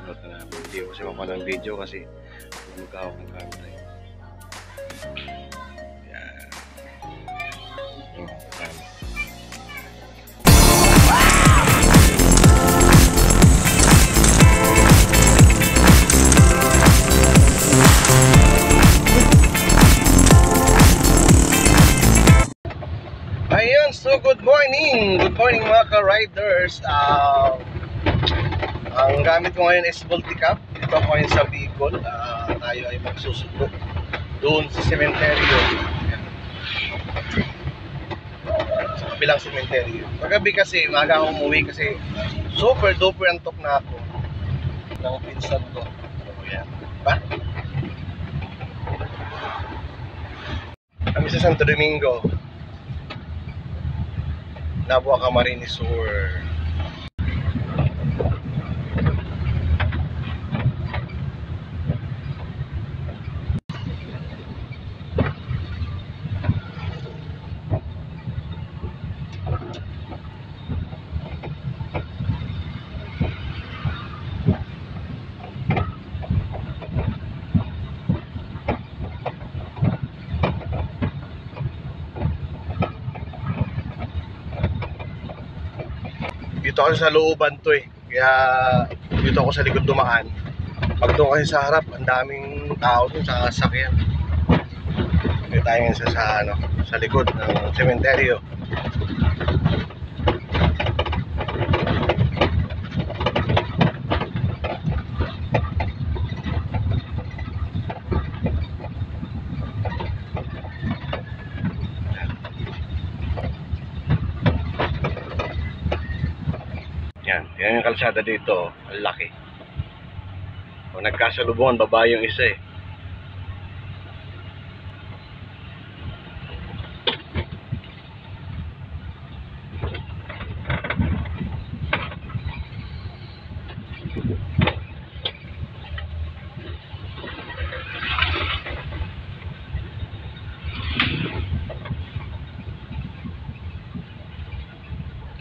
Pinot na namin. Hindi ko kasi makuha ng video kasi magkahawak ng camera. Yan. Kasama. Ayun, so good morning! Good morning mga ka-riders. Ang gamit ko ngayon is multi-cab. Dito ako ngayon sa Bicol. Tayo ay magsusubo doon sa sementeryo. Sa kabilang sementeryo. Paggabi kasi, maaga akong umuwi kasi super duper antok na ako ng pinsan ko. So yan. Diba? Kami sa Santo Domingo, Nabua Camarines Sur. Dito ako sa looban to eh. Kaya dito ako sa likod dumaan. Pag doon kasi sa harap, ang daming tao doon sa sasakyan. Dito tayo ngayon sa likod ng sementeryo. Yan yung kalsada dito, ang laki. Kung nagkasalubungan, babae yung isa eh.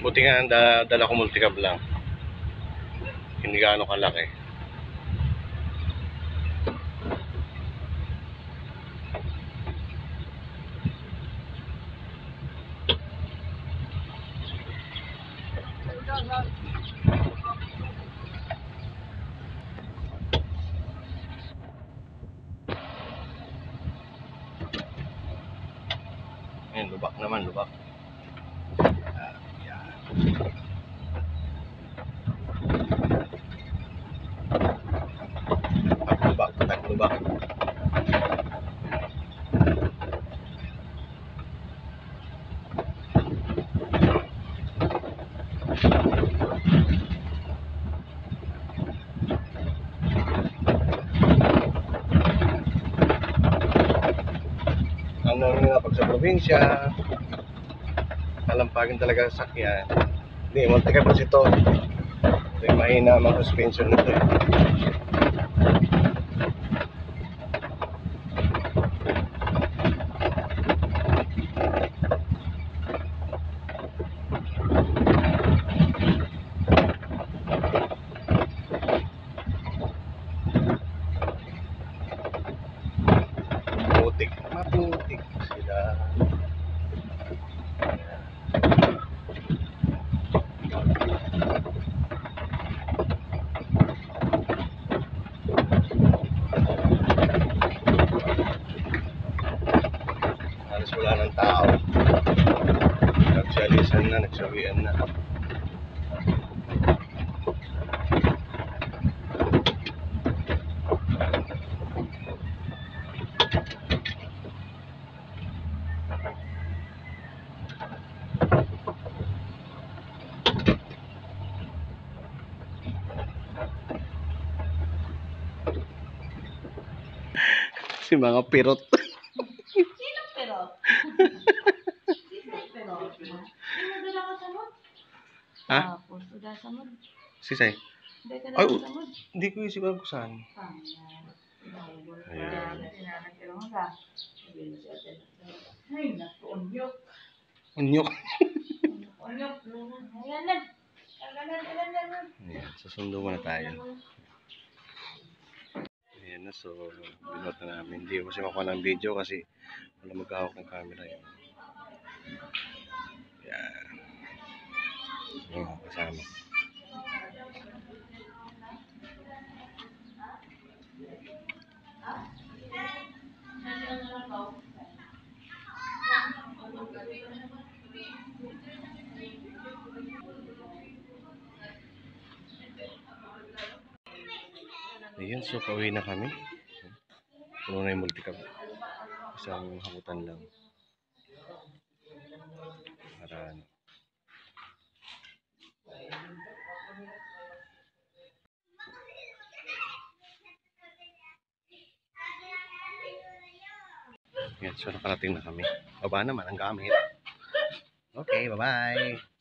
Buti nga dala ko multicab lang. Hindi gaano kalaki. Ayun, lubak naman, lubak. Taglubak. Ano nga pag sa probinsya, kalampagin talaga sa sakyan. Hindi, multicab kasi ito. Ito yung mahina ang mga suspension nito eh. Maputik sila. Halos wala ng tao. Nagsalisan na, nagsawian na. Si mga pirot. Sino perot? Sino perot? Sino dala ka samod? Ha? Tapos, dala samod. Sisay? Hindi ka Ay, dala samod. hindi ko isip kung saan. Ayan. Ay, naku, unyok. Unyok. Unyok. Ayan na. Ayan, susundo muna tayo. kanina. So, binot na namin. Hindi ko kasi makuha ng video kasi wala maghahawak ng camera yun. Yan. Yung kasama. Ayan, so pauwi na kami. Puno na yung multicab. Isang hakutan lang. Para ano. Yan, so nakarating na kami. Baba naman ang gamit. Okay, bye-bye.